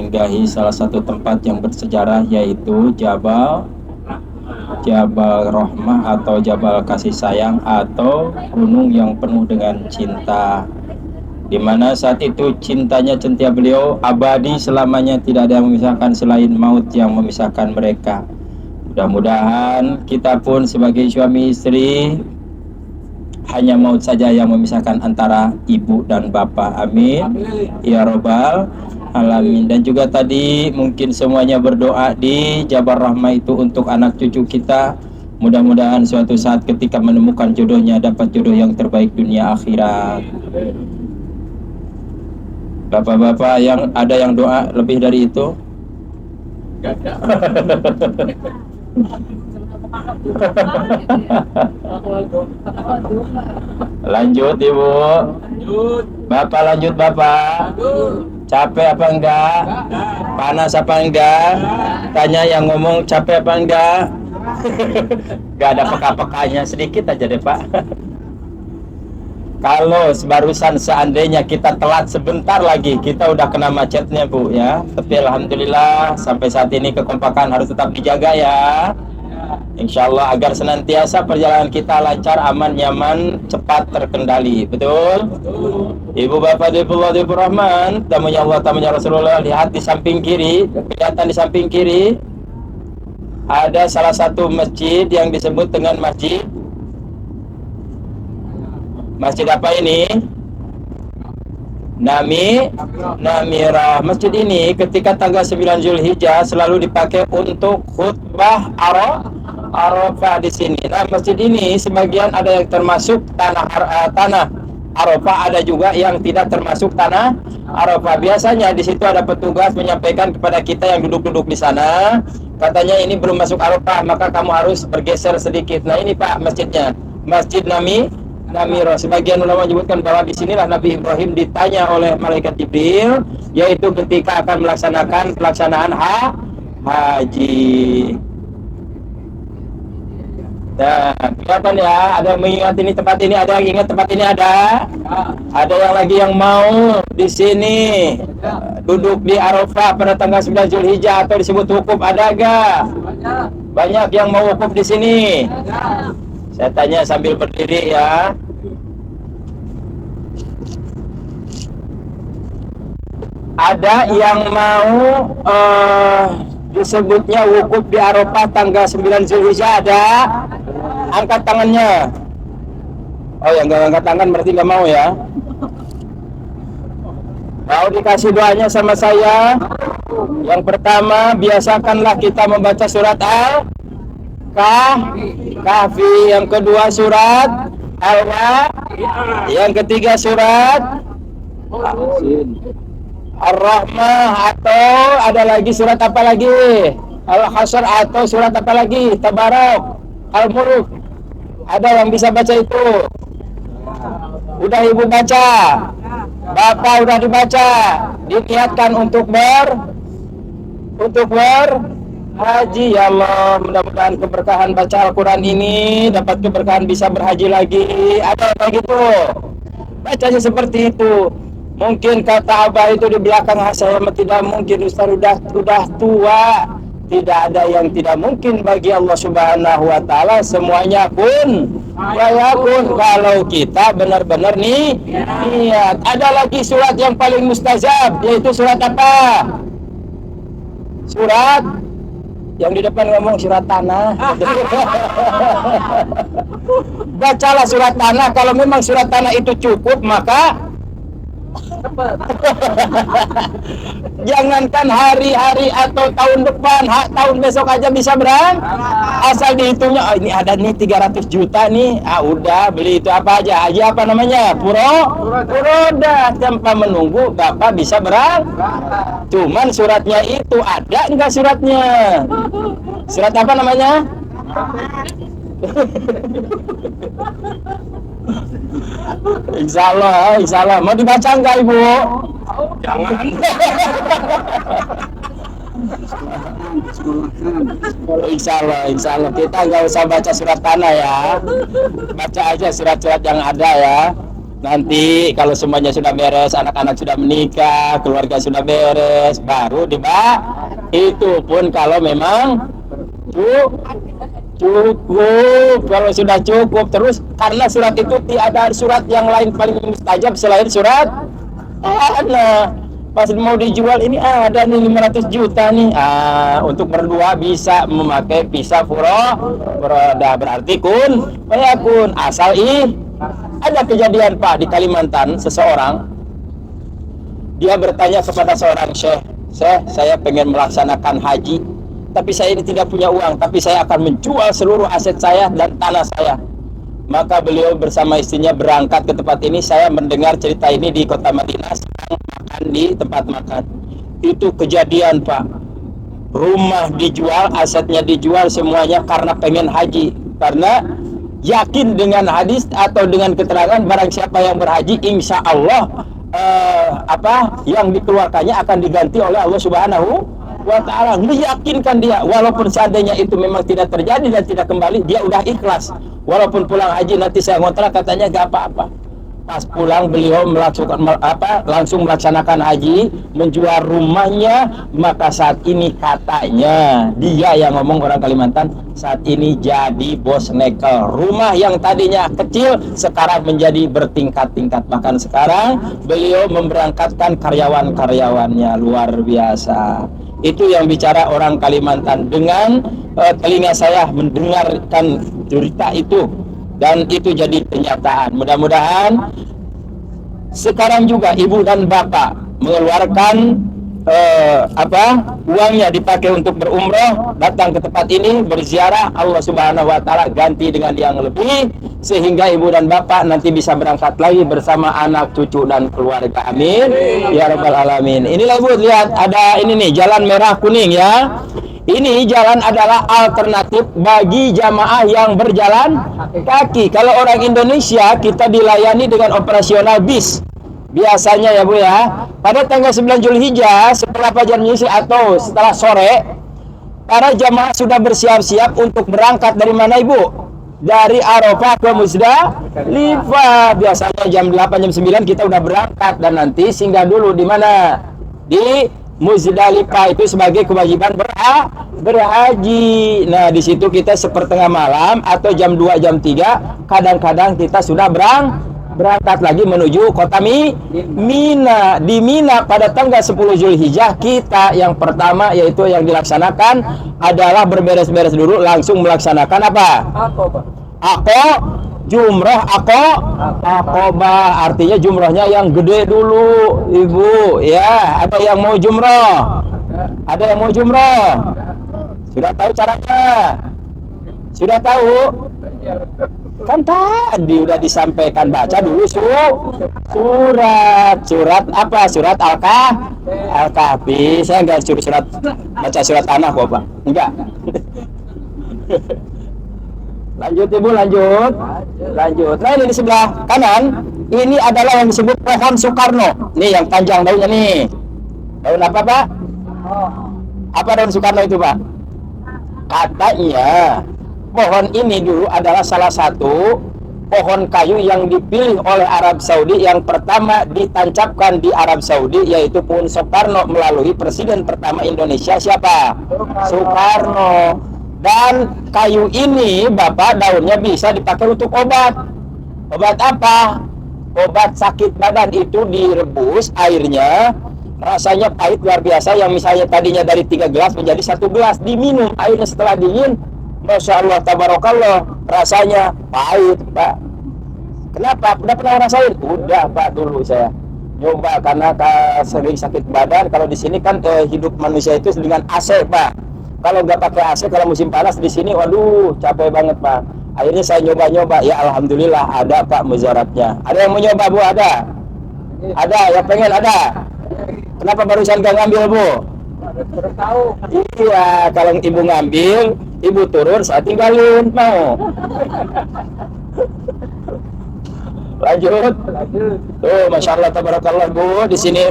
mensinggahi salah satu tempat yang bersejarah, yaitu Jabal Rahmah atau Jabal Kasih Sayang, atau gunung yang penuh dengan cinta, di mana saat itu cintanya cinta beliau abadi selamanya, tidak ada yang memisahkan selain maut yang memisahkan mereka. Mudah-mudahan kita pun sebagai suami istri hanya maut saja yang memisahkan antara ibu dan bapak. Amin, ya robbal alamin. Dan juga tadi mungkin semuanya berdoa di Jabal Rahmah itu untuk anak cucu kita. Mudah-mudahan suatu saat ketika menemukan jodohnya dapat jodoh yang terbaik dunia akhirat. Bapak-bapak yang ada yang doa lebih dari itu? Lanjut ibu. Bapak lanjut bapak. Capek apa enggak? Panas apa enggak? Tanya yang ngomong capek apa enggak? Enggak ada peka-pekanya, sedikit aja deh pak. Kalau barusan seandainya kita telat sebentar lagi, kita udah kena macetnya bu ya. Tapi alhamdulillah sampai saat ini kekompakan harus tetap dijaga ya. Insya Allah agar senantiasa perjalanan kita lancar, aman, nyaman, cepat terkendali. Betul? Ibu bapak Dipullah Dipur Rahman, tamunya Allah, tamunya Rasulullah. Lihat di samping kiri, kelihatan di samping kiri ada salah satu masjid yang disebut dengan masjid apa ini? Namirah. Masjid ini ketika tanggal 9 Zulhijjah selalu dipakai untuk khutbah Arafah di sini. Nah, masjid ini sebagian ada yang termasuk tanah Arafah, ada juga yang tidak termasuk tanah Arafah. Biasanya di situ ada petugas menyampaikan kepada kita yang duduk-duduk di sana, katanya ini belum masuk Arafah, maka kamu harus bergeser sedikit. Nah, ini Pak masjidnya, Masjid Namirah. Sebagian ulama menyebutkan bahwa di sinilah Nabi Ibrahim ditanya oleh malaikat Jibril, yaitu ketika akan melaksanakan pelaksanaan haji. Nah, kelihatan ya, ada yang mengingat ini tempat ini, ada yang ingat tempat ini ada yang lagi yang mau di sini duduk di Arafah pada tanggal 9 Zulhijjah atau disebut wukuf, ada gak? Banyak yang mau wukuf di sini. Saya tanya sambil berdiri ya. Ada yang mau disebutnya wukuf di Arafah tanggal 9 Zulhijjah, ada? Angkat tangannya. Oh ya, nggak angkat tangan berarti nggak mau ya. Mau dikasih doanya sama saya. Yang pertama, biasakanlah kita membaca surat Al-Kahfi. Yang kedua surat Al-Waqiah. Yang ketiga surat Ar-Rahmah, atau ada lagi surat apa lagi? Al-Hasyr, atau surat apa lagi? Tabarak, Al-Mulk. Ada yang bisa baca itu? Udah ibu baca? Bapak udah dibaca? Diniatkan untuk berhaji. Ya Allah, mudah-mudahan keberkahan baca Al-Quran ini dapat keberkahan bisa berhaji lagi. Ada kayak gitu? Bacanya seperti itu. Mungkin kata Abah itu di belakang saya, tidak mungkin Ustaz, udah tua. Tidak ada yang tidak mungkin bagi Allah Subhanahu wa Ta'ala. Semuanya kun fayakun kalau kita benar-benar niat. Ada lagi surat yang paling mustajab, yaitu surat apa? Surat yang di depan ngomong surat tanah. Bacalah surat tanah. Kalau memang surat tanah itu cukup, maka jangankan hari-hari atau tahun depan, tahun besok aja bisa asal dihitungnya. Oh, ini ada nih 300 juta nih. Udah beli itu apa aja apa namanya? Puroda. Tanpa menunggu Bapak bisa Cuman suratnya itu ada enggak suratnya? Surat apa namanya? Insya Allah. Mau dibaca enggak ibu? Jangan. Insya Allah kita nggak usah baca surat tanah ya. Baca aja surat-surat yang ada ya. Nanti kalau semuanya sudah beres, anak-anak sudah menikah, keluarga sudah beres, baru itu pun kalau memang cukup. Kalau sudah cukup terus, karena surat itu tiada surat yang lain paling mustajab selain surat tanah. Pas mau dijual ini ada nih 500 juta nih. Untuk berdua bisa memakai visa furoda, berarti kun fayakun. Asal ada kejadian Pak di Kalimantan, seseorang dia bertanya kepada seorang syekh, saya pengen melaksanakan haji, tapi saya ini tidak punya uang, tapi saya akan menjual seluruh aset saya dan tanah saya. Maka beliau bersama istrinya berangkat ke tempat ini. Saya mendengar cerita ini di kota Madinah, sedang makan di tempat makan. Itu kejadian Pak, rumah dijual, asetnya dijual semuanya karena pengen haji, karena yakin dengan hadis atau dengan keterangan barang siapa yang berhaji insya Allah yang dikeluarkannya akan diganti oleh Allah Subhanahu wa ta'ala. Meyakinkan dia, walaupun seandainya itu memang tidak terjadi dan tidak kembali, dia udah ikhlas. Walaupun pulang haji nanti saya ngontrak, katanya gak apa-apa. Pas pulang beliau langsung melaksanakan haji, menjual rumahnya. Maka saat ini katanya, dia yang ngomong, orang Kalimantan, saat ini jadi bos nekel. Rumah yang tadinya kecil sekarang menjadi bertingkat-tingkat. Bahkan sekarang beliau memberangkatkan karyawan-karyawannya, luar biasa. Itu yang bicara orang Kalimantan. Dengan telinga saya mendengarkan cerita itu, dan itu jadi kenyataan. Mudah-mudahan sekarang juga ibu dan bapak mengeluarkan uangnya dipakai untuk berumrah, datang ke tempat ini berziarah, Allah Subhanahu wa ta'ala ganti dengan yang lebih, sehingga ibu dan bapak nanti bisa berangkat lagi bersama anak, cucu dan keluarga. Amin ya rabbal alamin. Inilah ibu, lihat ada ini nih, jalan merah kuning ya. Ini jalan adalah alternatif bagi jamaah yang berjalan kaki. Kalau orang Indonesia, kita dilayani dengan operasional bis. Biasanya ya Bu ya, pada tanggal 9 Zulhijjah setelah fajar menyingsing atau setelah sore, para jamaah sudah bersiap-siap untuk berangkat dari mana Ibu? Dari Arafah ke Muzdalifah. Biasanya jam 8 jam 9 kita udah berangkat, dan nanti singgah dulu di mana? Di Muzdalifah, itu sebagai kewajiban berhaji. Nah, di situ kita sepertengah malam atau jam 2 jam 3 kadang-kadang kita sudah berangkat lagi menuju kota Mina. Di Mina pada tanggal 10 Zulhijjah kita yang pertama, yaitu yang dilaksanakan adalah berberes-beres dulu, langsung melaksanakan apa? Jumrah Aqobah, artinya jumrahnya yang gede dulu Ibu ya. Ada yang mau jumrah? Ada yang mau jumrah? Sudah tahu caranya? Sudah tahu? Kan tadi udah disampaikan, baca dulu surat apa? Surat Al-Kahfi. Saya enggak suruh baca surat tanah kok Pak, enggak. Lanjut Ibu, lanjut. Nah, ini di sebelah kanan, ini adalah yang disebut pohon Soekarno. Nih yang panjang daunnya nih. Daun apa Pak? Apa daun Soekarno itu Pak? Katanya pohon ini dulu adalah salah satu pohon kayu yang dipilih oleh Arab Saudi, yang pertama ditancapkan di Arab Saudi, yaitu pohon Soekarno melalui presiden pertama Indonesia siapa? Soekarno. Dan kayu ini Bapak, daunnya bisa dipakai untuk obat. Obat apa? Obat sakit badan. Itu direbus airnya, rasanya pahit luar biasa. Yang misalnya tadinya dari 3 gelas menjadi 1 gelas, diminum airnya setelah dingin, Masya Allah tabarakallah, rasanya pahit Pak. Kenapa? Udah pernah rasain? Udah Pak, dulu saya nyoba karena sering sakit badan. Kalau di sini kan hidup manusia itu dengan AC Pak. Kalau nggak pakai AC, kalau musim panas di sini, waduh capek banget Pak. Akhirnya saya nyoba-nyoba, ya alhamdulillah ada Pak mudaratnya. Ada yang mau nyoba Bu? Ada? Ada yang pengen? Ada? Kenapa barusan nggak ngambil Bu? Tahu. Iya, kalau Ibu ngambil, Ibu turun, saya tinggalin, mau. Lanjut. Tuh, Masya Allah tabarakallah Bu, di sini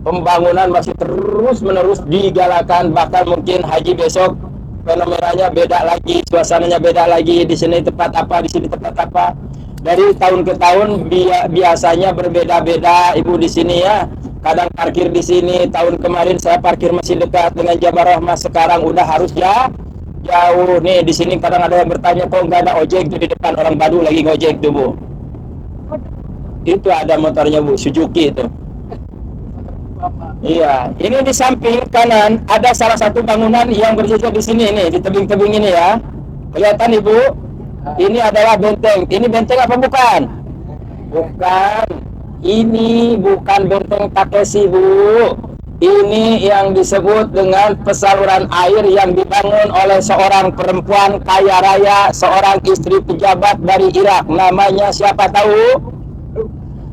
pembangunan masih terus menerus digalakan. Bahkan mungkin haji besok fenomenanya beda lagi, suasananya beda lagi. Di sini tempat apa, di sini tempat apa. Dari tahun ke tahun biasanya berbeda-beda Ibu di sini ya. Kadang parkir di sini, tahun kemarin saya parkir masih dekat dengan Jabal Rahmah, sekarang udah harus ya jauh nih. Di sini kadang ada yang bertanya kok nggak ada ojek tuh di depan, orang Badu lagi ngojek tuh Bu. Itu ada motornya Bu, Suzuki itu. Iya, ini di samping kanan ada salah satu bangunan yang berjajar di sini nih, di tebing-tebing ini ya. Kelihatan Ibu? Ini adalah benteng. Ini benteng apa bukan? Bukan. Ini bukan benteng Takeshi Bu. Ini yang disebut dengan pesaluran air yang dibangun oleh seorang perempuan kaya raya, seorang istri pejabat dari Irak. Namanya siapa tahu?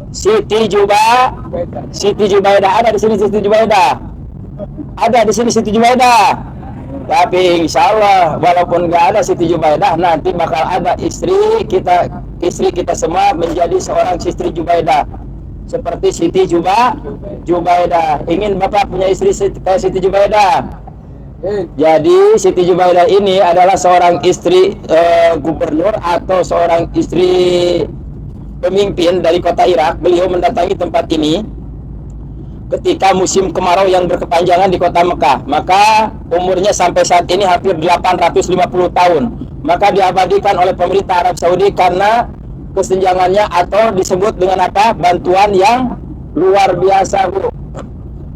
Siti Jubaidah. Ada di sini Siti Jubaidah. Ada di sini Siti Jubaidah. Tapi insya Allah walaupun nggak ada Siti Jubaidah, nanti bakal ada istri kita semua menjadi seorang istri Jubaidah. Seperti Siti Jubaidah. Ingin Bapak punya istri kayak Siti Jubaidah? Jadi Siti Jubaidah ini adalah seorang istri gubernur atau seorang istri pemimpin dari kota Irak. Beliau mendatangi tempat ini ketika musim kemarau yang berkepanjangan di kota Mekah. Maka umurnya sampai saat ini hampir 850 tahun. Maka diabadikan oleh pemerintah Arab Saudi karena kesenjangannya atau disebut dengan apa? Bantuan yang luar biasa Bu.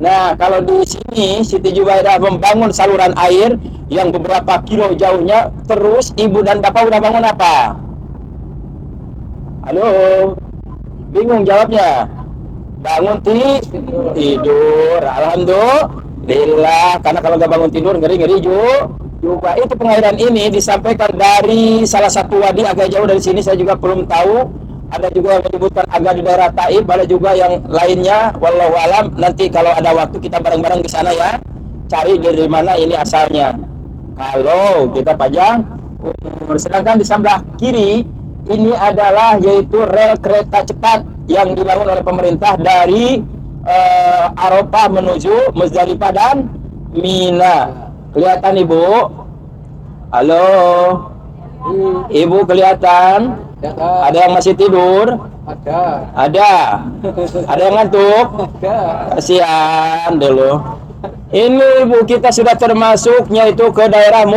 Nah, kalau di sini Siti Jubaidah membangun saluran air yang beberapa kilo jauhnya. Terus Ibu dan Bapak udah bangun apa? Halo, bingung jawabnya. Bangun tidur. Alhamdulillah. Karena kalau nggak bangun tidur ngeri-ngeri juga. Itu pengairan ini disampaikan dari salah satu wadi agak jauh dari sini. Saya juga belum tahu. Ada juga yang menyebutkan agak di daerah Taif. Ada juga yang lainnya. Wallahu alam. Nanti kalau ada waktu kita bareng-bareng di sana ya. Cari dari mana ini asalnya. Kalau kita pajang. Sedangkan di sebelah kiri ini adalah yaitu rel kereta cepat yang dibangun oleh pemerintah dari Arafah menuju Muzdalifah dan Mina. Kelihatan Ibu? Halo, Ibu kelihatan? Ada yang masih tidur? Ada yang ngantuk? Kasihan dulu. Ini Ibu, kita sudah termasuknya itu ke daerah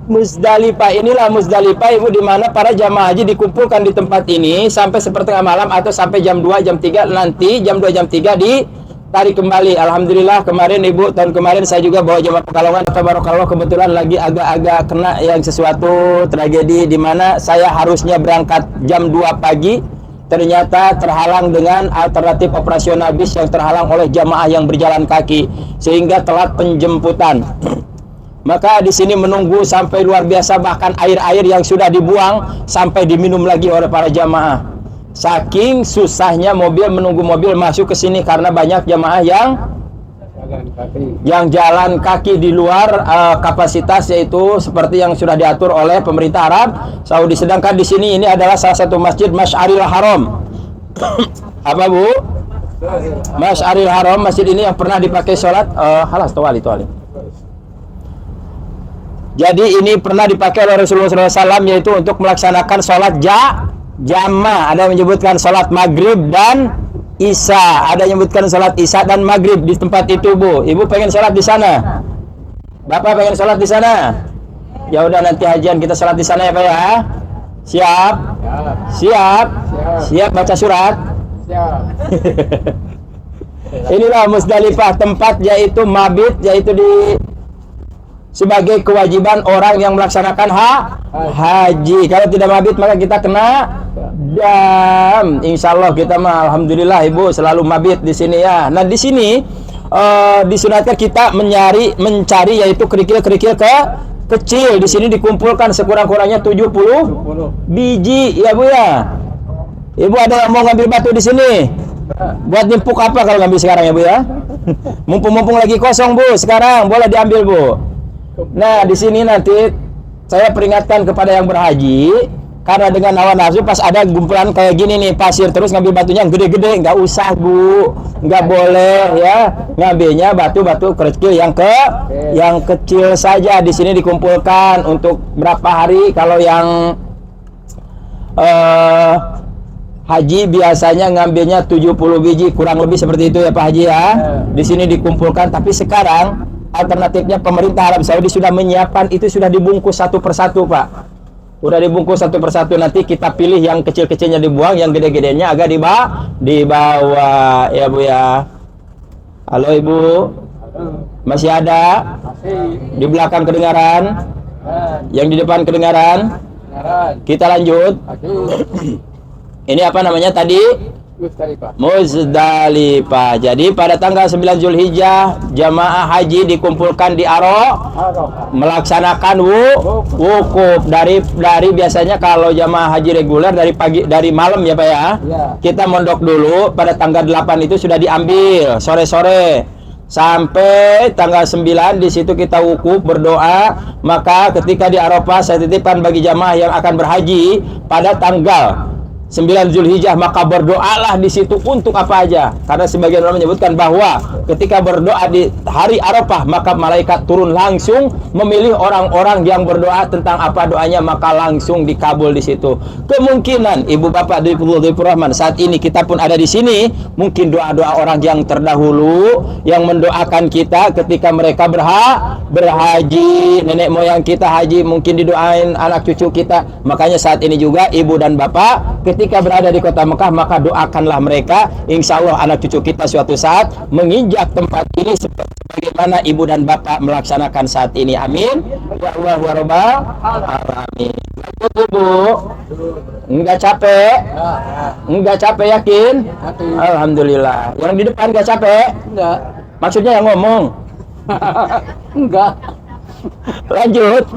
Muzdalifah. Inilah Muzdalifah Ibu, di mana para jamaah haji dikumpulkan di tempat ini sampai sepertengah malam atau sampai jam 2, jam 3. Nanti jam 2, jam 3 ditarik kembali. Alhamdulillah kemarin Ibu, tahun kemarin saya juga bawa jamaah Pekalongan. Tabarakallah, kebetulan lagi agak-agak kena yang sesuatu tragedi di mana saya harusnya berangkat jam 2 pagi. Ternyata terhalang dengan alternatif operasional bis yang terhalang oleh jamaah yang berjalan kaki sehingga telat penjemputan. Maka di sini menunggu sampai luar biasa, bahkan air-air yang sudah dibuang sampai diminum lagi oleh para jamaah. Saking susahnya menunggu mobil masuk ke sini karena banyak jamaah yang jalan kaki di luar kapasitas, yaitu seperti yang sudah diatur oleh pemerintah Arab Saudi. Sedangkan di sini ini adalah salah satu masjid Masy'aril Haram. Apa Bu? Masy'aril Haram, masjid ini yang pernah dipakai sholat tawali. Jadi ini pernah dipakai oleh Rasulullah SAW, yaitu untuk melaksanakan sholat jamaah. Ada yang menyebutkan sholat maghrib dan isya. Ada yang menyebutkan sholat isya dan maghrib di tempat itu Bu. Ibu pengen sholat di sana? Bapak pengen sholat di sana? Ya udah, nanti hajian kita sholat di sana ya Pak ya. Siap baca surat. Inilah Muzdalifah, tempat yaitu mabit, yaitu sebagai kewajiban orang yang melaksanakan haji. Kalau tidak mabit maka kita kena dam. Insya Allah kita mah alhamdulillah Ibu selalu mabit di sini ya. Nah di sini disunatkan kita mencari yaitu kerikil-kerikil kecil. Di sini dikumpulkan sekurang-kurangnya 70 biji ya Bu ya. Ibu ada yang mau ngambil batu di sini? Buat nimpuk apa kalau ngambil sekarang ya Bu ya? Mumpung lagi kosong Bu, sekarang boleh diambil Bu. Nah di sini nanti saya peringatkan kepada yang berhaji, karena dengan hawa nafsu pas ada gumpulan kayak gini nih pasir terus ngambil batunya yang gede-gede, nggak usah Bu, nggak boleh ya. Ngambilnya batu-batu kecil yang kecil saja. Di sini dikumpulkan untuk berapa hari. Kalau yang haji biasanya ngambilnya 70 biji, kurang lebih seperti itu ya Pak Haji ya. Di sini dikumpulkan, tapi sekarang alternatifnya pemerintah Arab Saudi sudah menyiapkan itu, sudah dibungkus satu persatu Pak. Udah dibungkus satu persatu, nanti kita pilih yang kecil-kecilnya dibuang, yang gede-gedenya agak dibawa ya Bu ya. Halo Ibu, masih ada? Di belakang kedengaran? Yang di depan kedengaran? Kita lanjut. Ini apa namanya tadi? Muzdalifah. Jadi pada tanggal 9 Zulhijjah jamaah haji dikumpulkan di Arafah melaksanakan wukuf. Dari biasanya kalau jamaah haji reguler dari malam ya Pak ya. Kita mondok dulu pada tanggal 8 itu sudah diambil sore-sore sampai tanggal 9, di situ kita wukuf berdoa. Maka ketika di Arafah saya titipkan bagi jamaah yang akan berhaji pada tanggal 9 Zulhijjah, maka berdoalah di situ untuk apa aja. Karena sebagian orang menyebutkan bahwa ketika berdoa di hari Arafah, maka malaikat turun langsung memilih orang-orang yang berdoa tentang apa doanya, maka langsung dikabul di situ. Kemungkinan Ibu Bapak Dhaifur Rahman, saat ini kita pun ada di sini, mungkin doa-doa orang yang terdahulu yang mendoakan kita ketika mereka berhaji, nenek moyang kita haji, mungkin didoain anak cucu kita. Makanya saat ini juga Ibu dan Bapak ketika berada di kota Mekah, maka doakanlah mereka. Insya Allah anak cucu kita suatu saat menginjak tempat ini sebagaimana ibu dan bapak melaksanakan saat ini. Amin. Ya Allah wa rabbal alamin. Ibu, enggak capek? Enggak capek, yakin? Alhamdulillah. Yang di depan enggak capek? Enggak. Maksudnya yang ngomong? Enggak. Lanjut.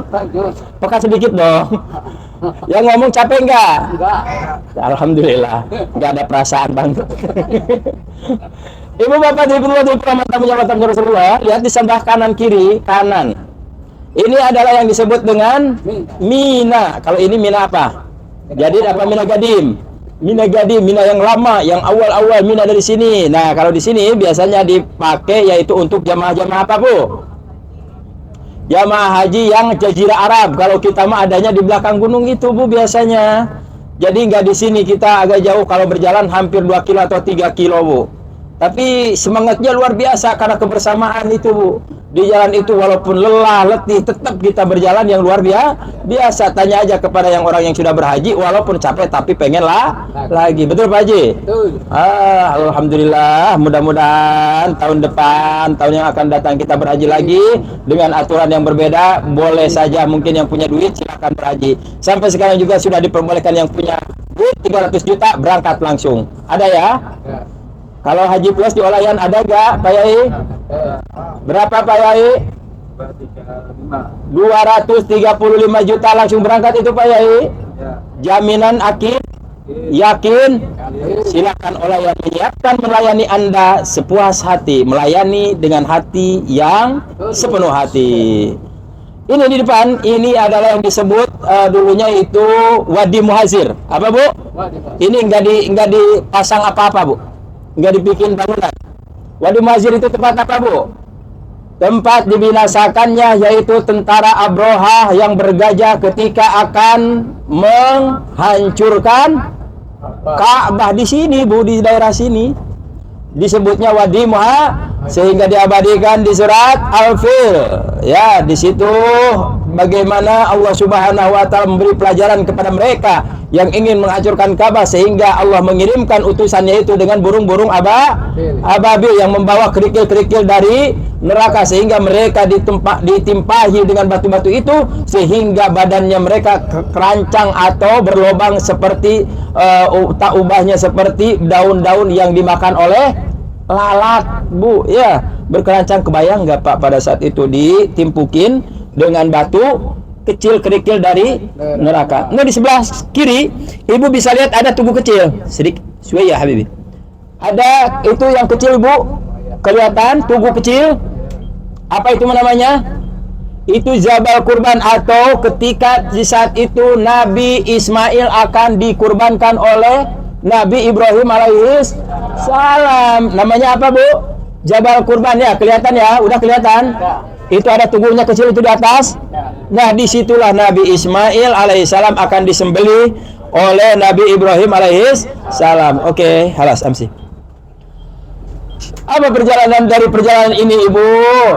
Peka sedikit dong. Yang ngomong capek enggak? Enggak. Alhamdulillah, enggak ada perasaan banget. Ibu bapak Dhaifur Rahman tamu Rasulullah, lihat di sebelah kanan kiri, kanan. Ini adalah yang disebut dengan Mina. Kalau ini Mina apa? Jadi apa Mina Gadim? Mina Gadim, Mina yang lama, yang awal-awal Mina dari sini. Nah, kalau di sini biasanya dipakai yaitu untuk jamaah-jamaah apa, Bu? Jamaah haji yang Jazirah Arab. Kalau kita mah adanya di belakang gunung itu Bu biasanya. Jadi nggak di sini, kita agak jauh, kalau berjalan hampir 2 kilo atau 3 kilo Bu. Tapi semangatnya luar biasa karena kebersamaan itu Bu. Di jalan itu walaupun lelah, letih, tetap kita berjalan yang luar biasa. Tanya aja kepada yang orang yang sudah berhaji, walaupun capek tapi pengen lagi. Betul Pak Haji? Betul. Alhamdulillah, mudah-mudahan tahun depan, tahun yang akan datang kita berhaji lagi dengan aturan yang berbeda. Boleh saja mungkin yang punya duit silakan berhaji. Sampai sekarang juga sudah diperbolehkan yang punya duit 300 juta berangkat langsung. Ada ya? Ya. Kalau haji plus di Olayan ada gak Pak Yai? Berapa Pak Yai? 235 juta langsung berangkat itu Pak Yai. Jaminan akid? Yakin? Silakan Olayan menyiapkan melayani Anda sepuas hati, melayani dengan hati yang sepenuh hati. Ini di depan, ini adalah yang disebut dulunya itu Wadi Muhazir. Apa Bu? Ini enggak dipasang apa-apa Bu, enggak dibikin bangunan. Wadi Muhazir itu tempat apa Bu? Tempat dibinasakannya yaitu tentara Abrohah yang bergajah ketika akan menghancurkan Ka'bah. Di sini Bu, di daerah sini disebutnya Wadi Muhazir, sehingga diabadikan di surat Al-Fil. Ya, di situ bagaimana Allah Subhanahu wa taala memberi pelajaran kepada mereka yang ingin menghancurkan Ka'bah, sehingga Allah mengirimkan utusannya itu dengan burung-burung ababil yang membawa kerikil-kerikil dari neraka, sehingga mereka ditimpahi dengan batu-batu itu sehingga badannya mereka kerancang atau berlobang seperti tak ubahnya seperti daun-daun yang dimakan oleh lalat Bu ya, berkerancang. Kebayang nggak Pak pada saat itu ditimpukin dengan batu kecil kerikil dari neraka. Nah, di sebelah kiri Ibu bisa lihat ada tugu kecil sedikit ya Habibi. Ada itu yang kecil Bu, kelihatan tugu kecil. Apa itu namanya? Itu Jabal Kurban, atau ketika di saat itu Nabi Ismail akan dikurbankan oleh Nabi Ibrahim alaihis salam. Namanya apa Bu? Jabal Kurban ya, kelihatan ya? Udah kelihatan? Itu ada tubuhnya kecil itu di atas. Nah, disitulah Nabi Ismail alaihissalam akan disembelih oleh Nabi Ibrahim alaihissalam. Oke, halas amsi. Apa perjalanan dari perjalanan ini, Ibu?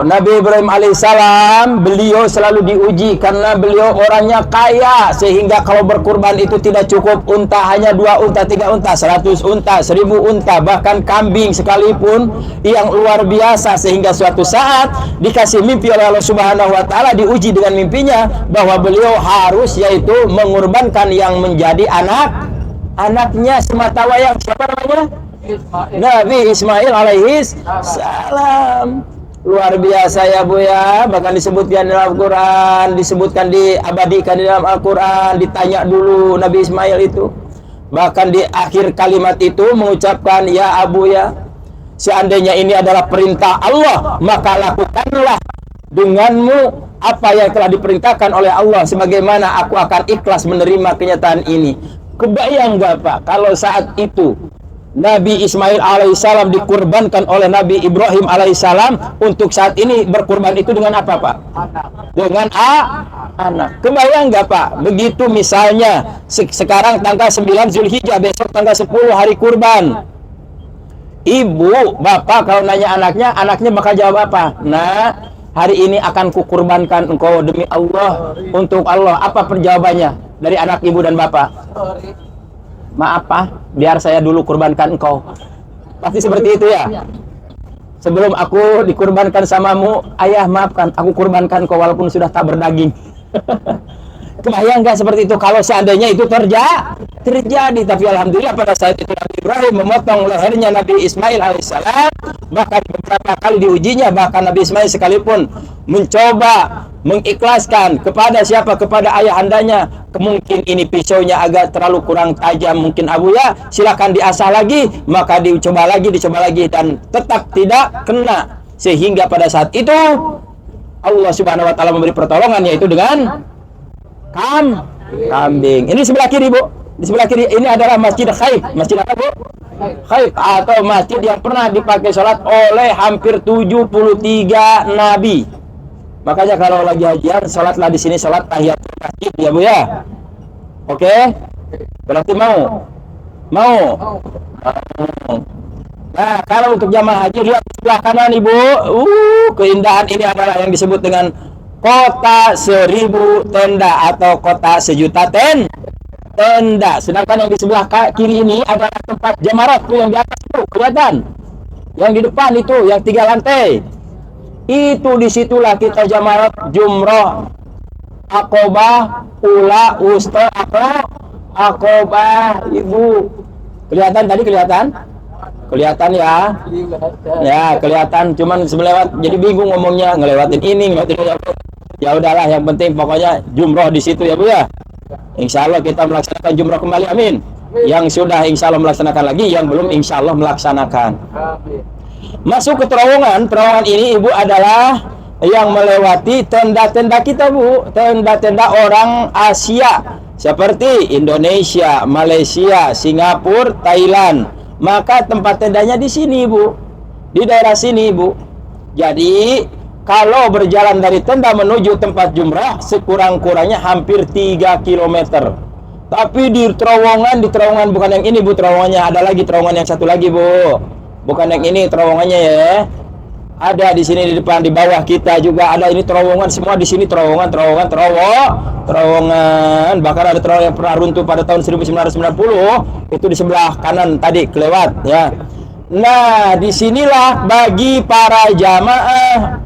Nabi Ibrahim alaihissalam, beliau selalu diuji karena beliau orangnya kaya, sehingga kalau berkurban itu tidak cukup unta, hanya 2 unta, 3 unta, 100 unta, 1000 unta, bahkan kambing sekalipun yang luar biasa, sehingga suatu saat dikasih mimpi oleh Allah Subhanahu wa taala, diuji dengan mimpinya bahwa beliau harus yaitu mengorbankan yang menjadi anaknya semata wayang. Siapa namanya? Nabi Ismail alaihis salam. Luar biasa ya Bu ya. Bahkan disebutkan dalam Al-Quran, disebutkan diabadikan di dalam Al-Quran. Ditanya dulu Nabi Ismail itu, bahkan di akhir kalimat itu mengucapkan, ya Abu ya, seandainya ini adalah perintah Allah, maka lakukanlah denganmu apa yang telah diperintahkan oleh Allah, sebagaimana aku akan ikhlas menerima kenyataan ini. Kebayang gak Pak kalau saat itu Nabi Ismail alaihissalam dikurbankan oleh Nabi Ibrahim alaihissalam, untuk saat ini berkurban itu dengan apa Pak? Dengan anak. Kebayang nggak Pak? Begitu misalnya sekarang tanggal 9 Zulhijjah, besok tanggal 10 hari kurban. Ibu, bapak kalau nanya anaknya bakal jawab apa? Nah, hari ini akan kukurbankan engkau demi Allah, untuk Allah. Apa perjawabannya dari anak ibu dan bapak? Maaf Pak, biar saya dulu kurbankan engkau. Pasti seperti itu ya. Sebelum aku dikurbankan samamu, ayah maafkan, aku kurbankan engkau walaupun sudah tak berdaging. Kebayang nggak seperti itu kalau seandainya itu terjadi? Tapi alhamdulillah pada saat itu Nabi Ibrahim memotong lehernya Nabi Ismail alaihissalam, bahkan beberapa kali diujinya, bahkan Nabi Ismail sekalipun mencoba mengikhlaskan kepada siapa? Kepada ayahandanya. Mungkin ini pisaunya agak terlalu kurang tajam, mungkin Abu ya, silakan diasah lagi. Maka dicoba lagi dan tetap tidak kena, sehingga pada saat itu Allah Subhanahu wa taala memberi pertolongan, yaitu dengan kambing. Ini sebelah kiri Bu, di sebelah kiri ini adalah Masjid Khaif. Masjid apa Bu? Khaif, atau masjid yang pernah dipakai sholat oleh hampir 73 nabi. Makanya kalau lagi hajian, sholatlah di sini, sholat tahiyatul masjid ya Bu ya. Oke? Berarti mau? Nah, kalau untuk jamaah haji, lihat di sebelah kanan Ibu. Keindahan ini adalah yang disebut dengan kota 1000 tenda atau kota 1.000.000 tenda. Sedangkan yang di sebelah kiri ini adalah tempat jamarat tuh, yang di atas itu kelihatan. Yang di depan itu yang 3 lantai. Itu disitulah kita jamarat, jumroh, akobah, ula, usta, akobah. Ibu kelihatan tadi, kelihatan ya. Ya kelihatan, cuman semelewat jadi bingung ngomongnya, ngelewatin ini, ngelewatin itu. Ya udahlah, yang penting pokoknya jumroh di situ ya Bu ya. Insya Allah kita melaksanakan jumroh kembali, amin. Yang sudah insya Allah melaksanakan lagi, yang belum insya Allah melaksanakan. Masuk ke terowongan ini Ibu adalah yang melewati tenda-tenda kita Bu, tenda-tenda orang Asia seperti Indonesia, Malaysia, Singapura, Thailand. Maka tempat tendanya di sini Bu, di daerah sini Bu. Jadi kalau berjalan dari tenda menuju tempat jumrah, sekurang-kurangnya hampir 3 km. Tapi di terowongan bukan yang ini Bu, terowongannya ada lagi, terowongan yang satu lagi Bu. Bukan yang ini terowongannya ya. Ada di sini, di depan, di bawah kita juga ada. Ini terowongan semua di sini, terowongan. Bahkan ada terowongan yang pernah runtuh pada tahun 1990. Itu di sebelah kanan tadi kelewat ya. Nah, disinilah bagi para jamaah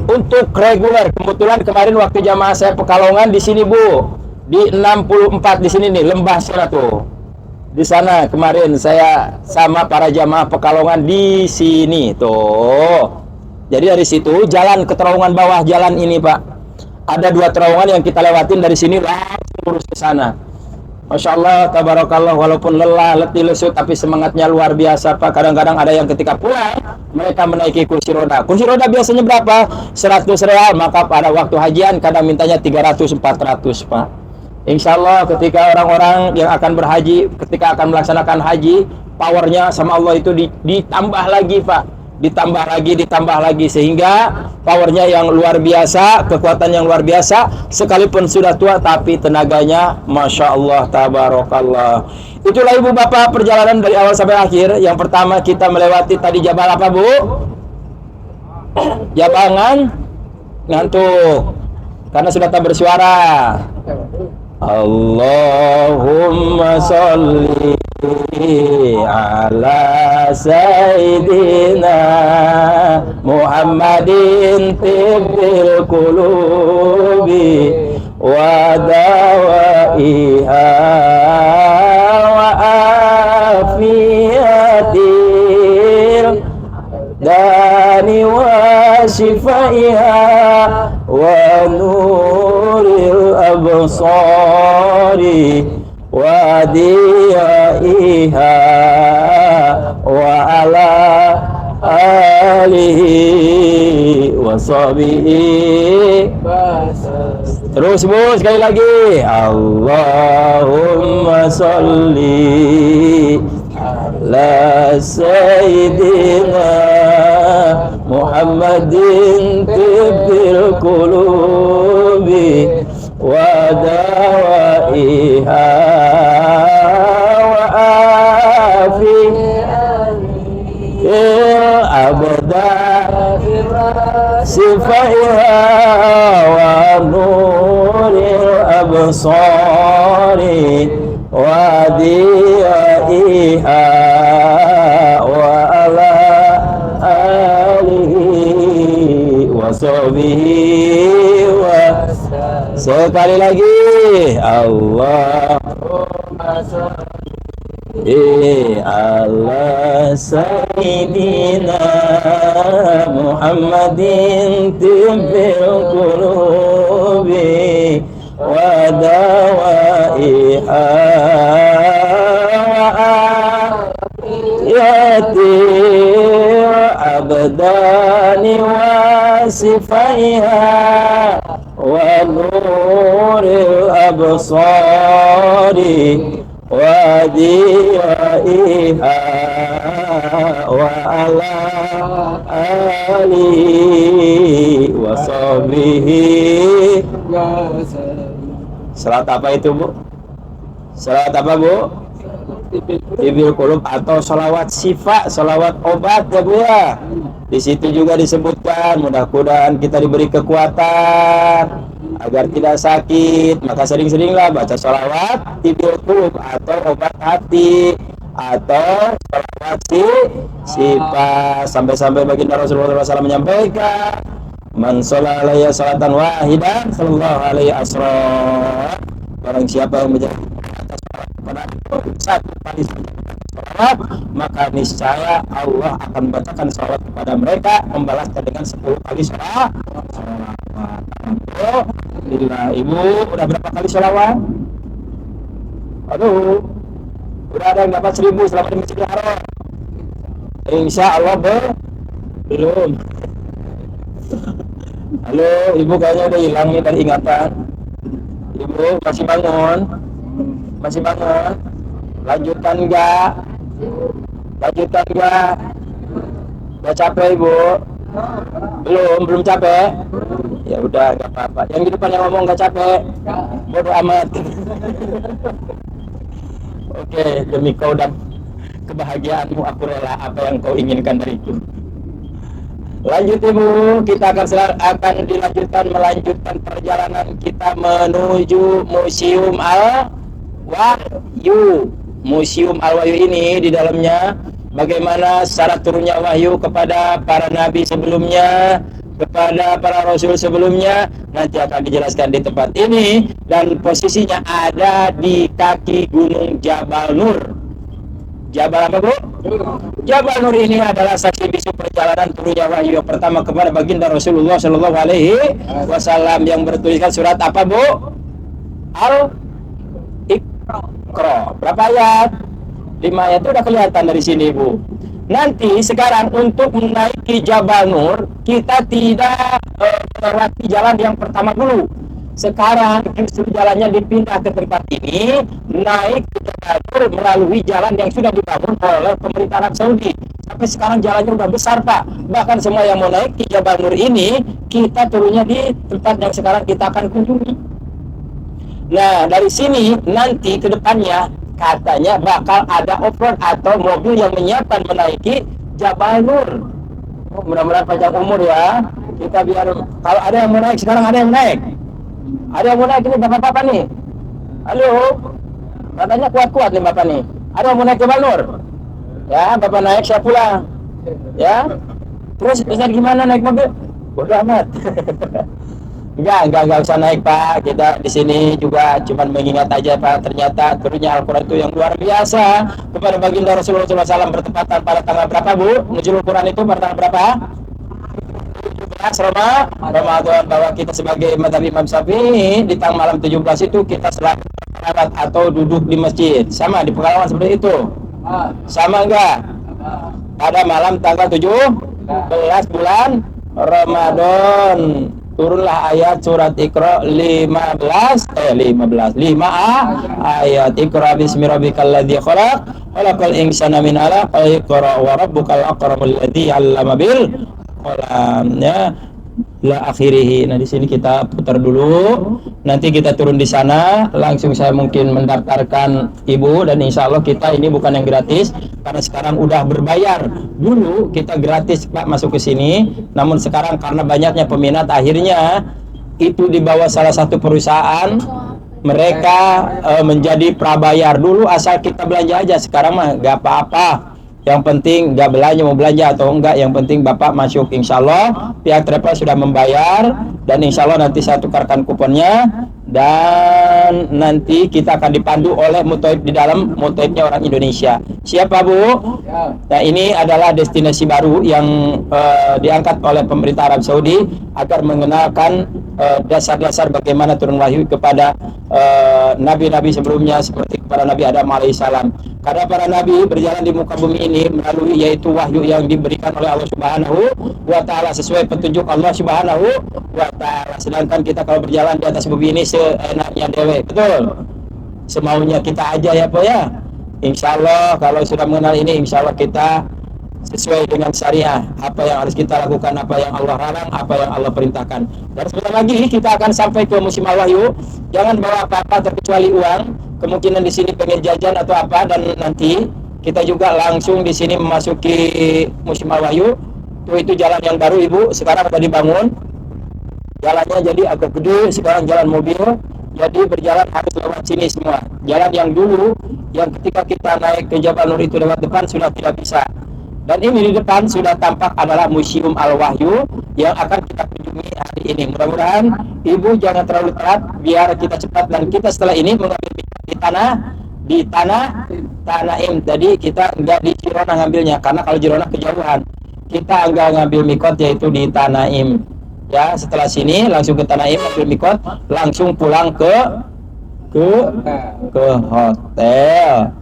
untuk reguler. Kebetulan kemarin waktu jamaah saya Pekalongan di sini Bu, di 64 di sini nih, lembah sana tuh. Di sana kemarin saya sama para jamaah Pekalongan di sini tuh. Jadi dari situ jalan ke terowongan bawah jalan ini Pak. Ada 2 terowongan yang kita lewatin dari sini langsung lurus ke sana. Masya Allah, tabarakallah, walaupun lelah, letih, lesu, tapi semangatnya luar biasa Pak. Kadang-kadang ada yang ketika pulang mereka menaiki kursi roda. Kursi roda biasanya berapa? 100 real, maka pada waktu hajian kadang mintanya 300-400 Pak. Insya Allah ketika orang-orang yang akan berhaji, ketika akan melaksanakan haji, powernya sama Allah itu ditambah lagi Pak. ditambah lagi sehingga powernya yang luar biasa, kekuatan yang luar biasa, sekalipun sudah tua tapi tenaganya Masya Allah tabarakallah. Itulah ibu bapak perjalanan dari awal sampai akhir. Yang pertama kita melewati tadi Jabal apa bu? Jabal ngantuk karena sudah tak bersuara. Allahumma sholli ala sayyidina Muhammadin tibbil qulubi wa dawaiha wa afiyatil dani wa shifaiha wa nuril absari wa diyaiha wa ala alihi wa sahbihi. Terus bu, sekali lagi. Allahumma sholli ala sayyidina Muhammadin tibbil qulubi wa dawaiha wa afiyatil abdan sifaiha wa nuril absari wa diyaiha wa ala alihi wa sahbihi wa. Sekali lagi. Allahumma sholli ala sayyidina Muhammadin tibbil qulubi wa dawaiha wa afiyatil abdani wa sifaiha wa nuril absari wa diyaiha wa ala alihi wa sahbihi. Salat apa itu bu? Salat apa bu? Tibbil qulub atau salawat syifa, salawat obat ya bu ya. Di situ juga disebutkan mudah-mudahan kita diberi kekuatan agar tidak sakit, maka sering-seringlah baca salawat tibbil qulub atau obat hati atau salawat syifa. Sampai-sampai baginda Rasulullah SAW menyampaikan man shalla alayya salatan wahidan sallallahu alaihi asra. Barang siapa yang menjadi pada satu kali salawat, maka niscaya Allah akan bacakan salawat kepada mereka, membalasnya dengan 10 kali salawat. Alhamdulillah. Ibu udah berapa kali salawat? Aduh, udah ada yang dapat 1000 selama di Masjidil Haram? Insya Allah belum. Halo, ibu kayaknya udah hilang nih dari ingatan. Ibu masih bangun? Masih bangun? Lanjutkan enggak? Lanjutkan enggak? Udah capek ibu? Belum capek? Ya udah, enggak apa-apa. Yang di depan yang ngomong enggak capek? Bodoh amat. Oke, demi kau dan kebahagiaanmu aku rela apa yang kau inginkan dariku. Lanjut ibu, kita akan melanjutkan perjalanan kita menuju Museum Al-Wahyu. Museum Al-Wahyu ini di dalamnya bagaimana syarat turunnya wahyu kepada para nabi sebelumnya, kepada para rasul sebelumnya, nanti akan dijelaskan di tempat ini, dan posisinya ada di kaki gunung Jabal Nur. Jabal apa bu? Jabal Nur ini adalah saksi bisu perjalanan turunnya wahyu yang pertama kepada baginda Rasulullah Shallallahu Alaihi Wasallam, yang bertuliskan surat apa bu? Al-Iqra. Berapa ayat? 5 ayat itu udah kelihatan dari sini bu. Nanti sekarang untuk menaiki Jabal Nur kita tidak melewati jalan yang pertama dulu. Sekarang justru jalannya dipindah ke tempat ini, naik ke Jabal Nur melalui jalan yang sudah dibangun oleh pemerintah Arab Saudi. Sampai sekarang jalannya udah besar Pak. Bahkan semua yang mau naik ke Jabal Nur ini, kita turunnya di tempat yang sekarang kita akan kunjungi. Nah, dari sini nanti ke depannya katanya bakal ada off-road atau mobil yang menyiapkan menaiki Jabal Nur. Oh, mudah-mudahan panjang umur ya. Kita biar kalau ada yang mau naik, sekarang ada yang naik. Ada yang mau naik ini bapak-bapak nih. Halo. Katanya kuat-kuat nih bapak nih. Ada yang mau naik Jabal Nur? Ya, bapak naik saya pulang. Ya. Terus Ustaz gimana naik mobil? Bodoh amat. Enggak usah naik Pak. Kita di sini juga cuman mengingat aja Pak. Ternyata turunnya Al-Quran itu yang luar biasa kepada baginda Rasulullah SAW bertepatan pada tanggal berapa Bu? Nuzul Quran itu pada tanggal berapa? 17 Ramadan. Bahwa kita sebagai madhab Imam Syafi'i di tanggal malam 17 itu kita selalu sholat atau duduk di masjid. Sama di Pekalongan seperti itu. Sama enggak? Pada malam tanggal 17 bulan Ramadan turunlah ayat surat Iqra 5A ayat Iqra bismi rabbikal ladzi khalaq khalaqal insana min 'alaq iqra wa rabbukal akramul ladzi 'allama bil qalam ya la akhirih. Nah di sini kita putar dulu, nanti kita turun di sana langsung saya mungkin mendaftarkan ibu, dan insya Allah kita ini bukan yang gratis karena sekarang udah berbayar. Dulu kita gratis Pak masuk ke sini, namun sekarang karena banyaknya peminat akhirnya itu di bawah salah satu perusahaan mereka menjadi prabayar. Dulu asal kita belanja aja, sekarang mah gak apa-apa. Yang penting nggak belanja, mau belanja atau enggak, yang penting Bapak masuk. Insya Allah pihak travel sudah membayar, dan insya Allah nanti saya tukarkan kuponnya, dan nanti kita akan dipandu oleh muthaib di dalam, muthaibnya orang Indonesia. Siapa Bu? Nah ini adalah destinasi baru yang diangkat oleh pemerintah Arab Saudi agar mengenalkan dasar-dasar bagaimana turun wahyu kepada nabi-nabi sebelumnya, seperti kepada Nabi Adam alaihissalam. Karena para nabi berjalan di muka bumi ini melalui yaitu wahyu yang diberikan oleh Allah Subhanahu wa taala sesuai petunjuk Allah Subhanahu wa taala. Sedangkan kita kalau berjalan di atas bumi ini seenaknya dewe, betul? Semaunya kita aja ya Pak ya. Insya Allah kalau sudah mengenal ini, insya Allah kita sesuai dengan syariah, apa yang harus kita lakukan, apa yang Allah larang, apa yang Allah perintahkan. Dan sebentar lagi kita akan sampai ke musim al-wahyu. Jangan bawa apa-apa terkecuali uang. Kemungkinan di sini pengen jajan atau apa, dan nanti kita juga langsung di sini memasuki musim al-wahyu. Itu jalan yang baru Ibu, sekarang sudah dibangun. Jalannya jadi agak gede, sekarang jalan mobil. Jadi berjalan harus lewat sini semua. Jalan yang dulu, yang ketika kita naik ke Jabal Nur itu lewat depan sudah tidak bisa. Dan ini di depan sudah tampak adalah Museum Al-Wahyu yang akan kita kunjungi hari ini. Mudah-mudahan Ibu jangan terlalu telat, biar kita cepat, dan kita setelah ini mengambil di tanah Tanaim. Jadi kita enggak di Jirona ngambilnya, karena kalau Jirona kejauhan. Kita enggak ngambil mikot yaitu di Tanaim. Ya, setelah sini langsung ke Tanaim ambil mikot, langsung pulang ke hotel.